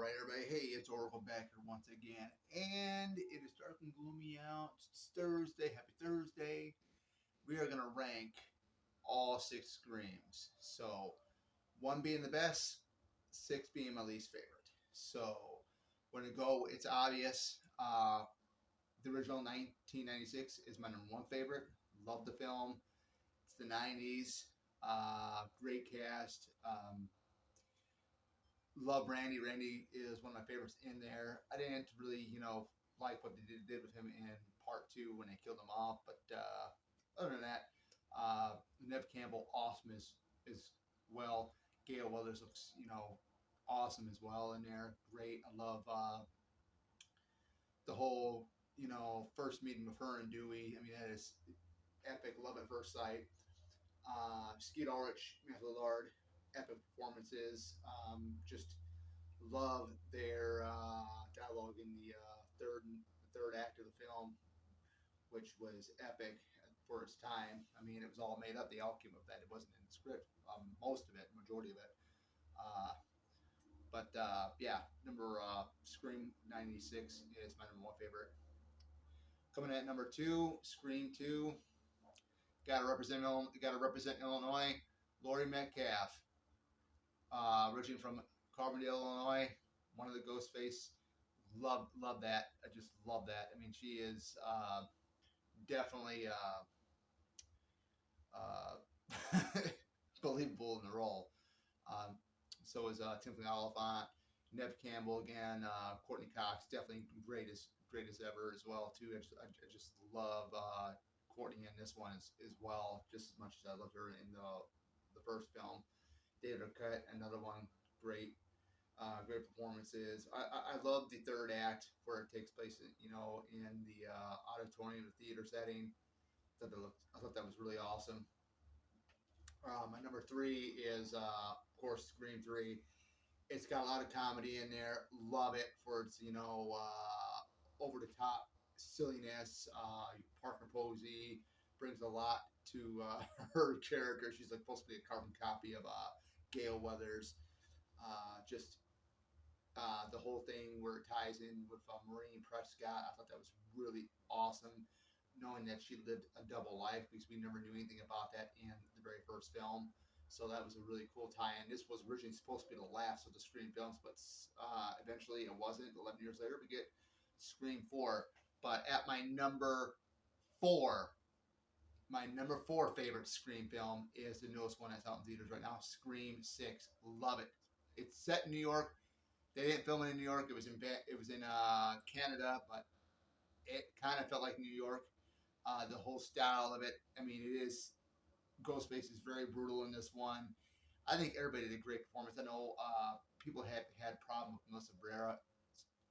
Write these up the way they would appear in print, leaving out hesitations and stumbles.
right, everybody. Hey, it's Oracle back here once again, and it is dark and gloomy out. It's Thursday. Happy Thursday. We are gonna rank all six screams. So, one being the best, six being my least favorite. So, when to go, it's obvious. The original 1996 is my number one favorite. Love the film. It's the 90s. Great cast. Love Randy. Randy is one of my favorites in there. I didn't really, like what they did with him in part two when they killed him off. But other than that, Nev Campbell, awesome as well. Gail Weathers looks, awesome as well in there. Great. I love the whole, first meeting with her and Dewey. I mean, that is epic. Love at first sight. Skeet Ulrich, Matthew Lillard, epic performances. Just love their dialogue in the third act of the film, which was epic for its time. I mean, it was all made up. They all came up with that. It wasn't in the script. Most of it, majority of it. Uh, but yeah, number Scream '96 is my number one favorite. Coming at number two, Scream 2. Got to represent Illinois. Laurie Metcalf, originally from Carbondale, Illinois. One of the Ghostface. Love that. I just love that. I mean, she is definitely believable in the role. Um, so is Timothy Oliphant, Nev Campbell again, Courtney Cox, definitely greatest ever as well too. I just love Courtney in this one as well, just as much as I loved her in the first film. David Arquette, another one, great. Great performances. I love the third act where it takes place, in the auditorium, the theater setting. I thought that was really awesome. My number three is, of course, Scream 3. It's got a lot of comedy in there. Love it for its, over the top silliness. Parker Posey brings a lot to her character. She's like supposed to be a carbon copy of Gail Weathers. Just the whole thing where it ties in with Maureen Prescott. I thought that was really awesome, knowing that she lived a double life because we never knew anything about that in the very first film. So that was a really cool tie-in. This was originally supposed to be the last of the Scream films, but eventually it wasn't. 11 years later, we get Scream 4. But at four, my number four favorite Scream film is the newest one that's out in theaters right now, Scream 6. Love it. It's set in New York. They didn't film it in New York. It was in Canada, but it kind of felt like New York. The whole style of it. I mean, it is Ghostface is very brutal in this one. I think everybody did a great performance. I know people had problem with Melissa Barrera's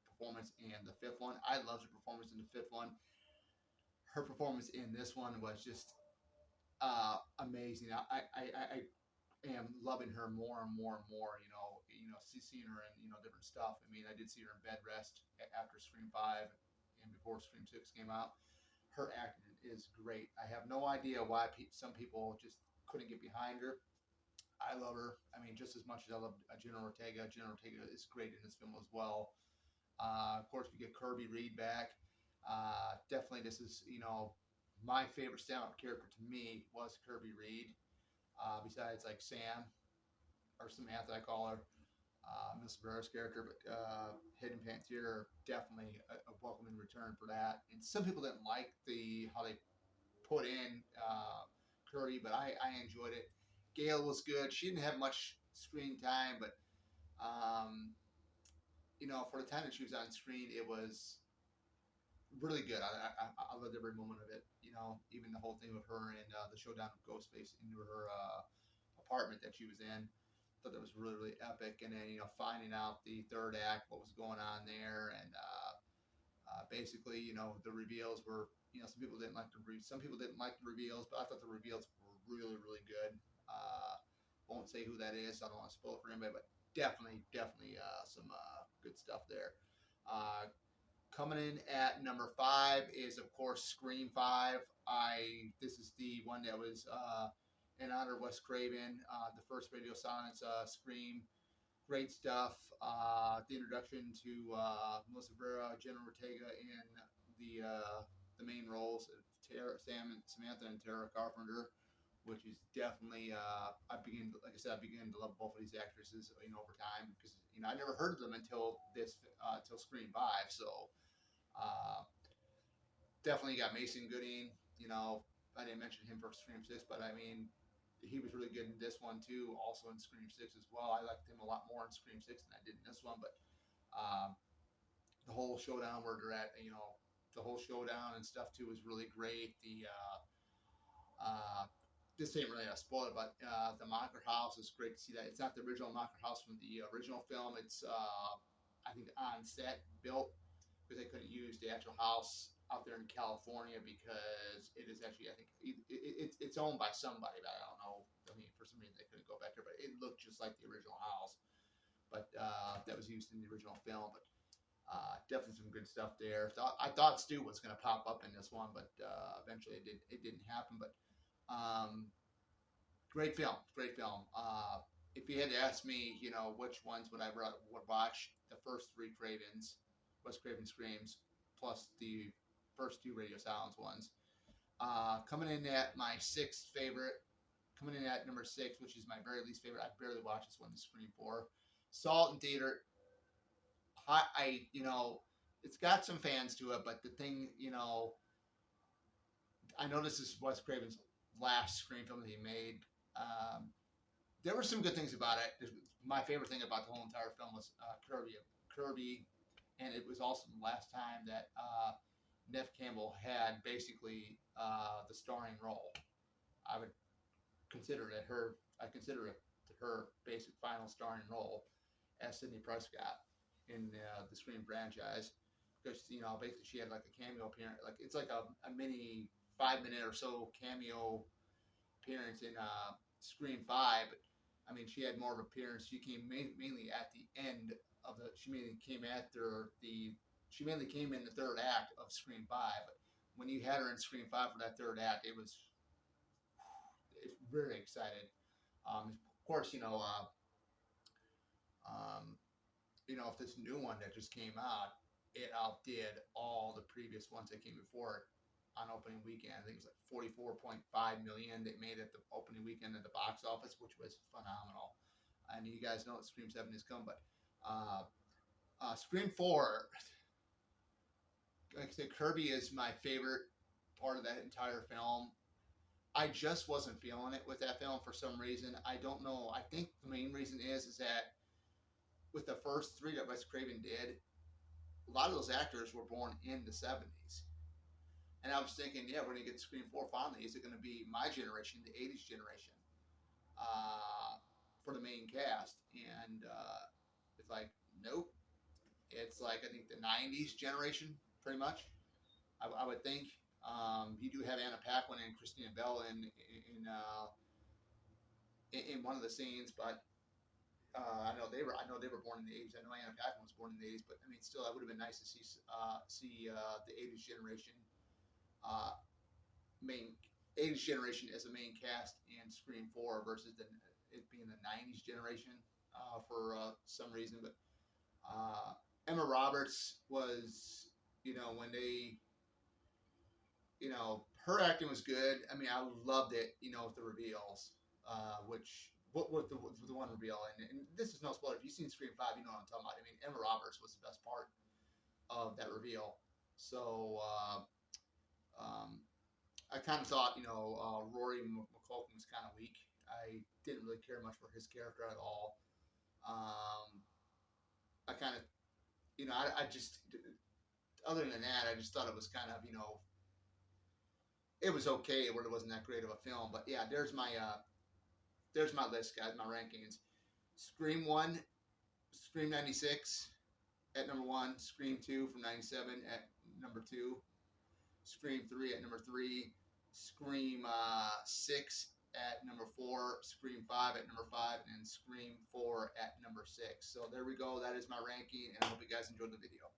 performance in the fifth one. I loved her performance in the fifth one. Her performance in this one was just amazing. I am loving her more and more and more. Seeing her in different stuff. I mean, I did see her in Bed Rest after Scream 5 and before Scream 6 came out. Her acting is great. I have no idea why some people just couldn't get behind her. I love her. I mean, just as much as I love Jenna Ortega. Jenna Ortega is great in this film as well. Of course, we get Kirby Reed back. Definitely, this is my favorite stand-up character to me was Kirby Reed. Besides like Sam or Samantha, I call her. Miss Barrera's character, but Hidden Panther definitely a welcome in return for that. And some people didn't like how they put in Curry, but I enjoyed it. Gail was good. She didn't have much screen time, but for the time that she was on screen, it was really good. I loved every moment of it. Even the whole thing with her and the showdown with Ghostface into her apartment that she was in. Thought that was really, really epic. And then, finding out the third act, what was going on there, and basically, the reveals were, some people didn't like the reveals, but I thought the reveals were really, really good. Won't say who that is. So I don't want to spoil it for anybody, but definitely some good stuff there. Coming in at number 5 is, of course, Scream 5. This is the one that was in honor of Wes Craven, the first radio silence Scream. Great stuff. the introduction to Melissa Vera, Jenna Ortega in the main roles of Samantha and Tara Carpenter, which is definitely like I said, I began to love both of these actresses, over time, because I never heard of them until till Scream 5. So uh, definitely got Mason Gooding. I didn't mention him for Scream 6, but I mean, he was really good in this one too. Also in Scream 6 as well. I liked him a lot more in Scream 6 than I did in this one. But um, the whole showdown where they're at, the whole showdown and stuff too was really great. This ain't really a spoiler, but the Mocker House is great to see that. It's not the original Mocker House from the original film. It's I think on set built because they couldn't use the actual house out there in California because it is actually, I think it's owned by somebody, but I don't know. I mean, for some reason they couldn't go back there, but it looked just like the original house. But that was used in the original film. But definitely some good stuff there. I thought Stu was going to pop up in this one, but eventually it didn't happen. But great film, great film. If you had to ask me, which ones would would watch, the first three Cravens, Wes Craven Screams, plus the first two Radio Silence ones. Coming in at my sixth favorite, coming in at number 6, which is my very least favorite. I barely watched this one, the Scream 4. Saw it in theater. It's got some fans to it, but the thing, I know this is Wes Craven's last Scream film that he made. There were some good things about it. My favorite thing about the whole entire film was Kirby, and it was also the last time that Neve Campbell had basically the starring role. I would consider it her. I consider it her basic final starring role as Sidney Prescott in the Scream franchise, because basically she had like a cameo appearance, like it's like a mini 5-minute or so cameo appearance in Scream 5. But I mean, she had more of an appearance. She came mainly at the end of the. She mainly came after the. She mainly came in the third act of Scream 5. But when you had her in Scream 5 for that third act, it's very excited. Of course, if this new one that just came out, it outdid all the previous ones that came before it on opening weekend. I think it was like 44.5 million they made at the opening weekend at the box office, which was phenomenal. And you guys know that Scream 7 is coming, but Scream 4, like I said, Kirby is my favorite part of that entire film. I just wasn't feeling it with that film for some reason. I don't know. I think the main reason is that with the first 3 that Wes Craven did, a lot of those actors were born in the 70s. And I was thinking, yeah, we're going to get Scream 4 finally. Is it going to be my generation, the 80s generation, for the main cast? And it's like, nope. It's like, I think, the 90s generation, pretty much, I would think. You do have Anna Paquin and Christina Bell in one of the scenes, but I know they were born in the 80s. I know Anna Paquin was born in the 80s, but I mean, still, that would have been nice to see the 80s generation main 80s generation as a main cast in Scream 4 versus it being the 90s generation for some reason. But Emma Roberts was, when they, her acting was good. I mean, I loved it, with the reveals, which. What was the one reveal? And this is no spoiler. If you've seen Scream 5, you know what I'm talking about. I mean, Emma Roberts was the best part of that reveal. So I kind of thought, Rory McCulkin was kind of weak. I didn't really care much for his character at all. I kind of, I just, other than that, I just thought it was kind of, it was okay, where it wasn't that great of a film. But yeah, there's my list, guys, my rankings. Scream 1, Scream 96 at number 1, Scream 2 from 97 at number 2, Scream 3 at number 3, Scream 6 at number 4, Scream 5 at number 5, and Scream 4 at number 6. So there we go. That is my ranking, and I hope you guys enjoyed the video.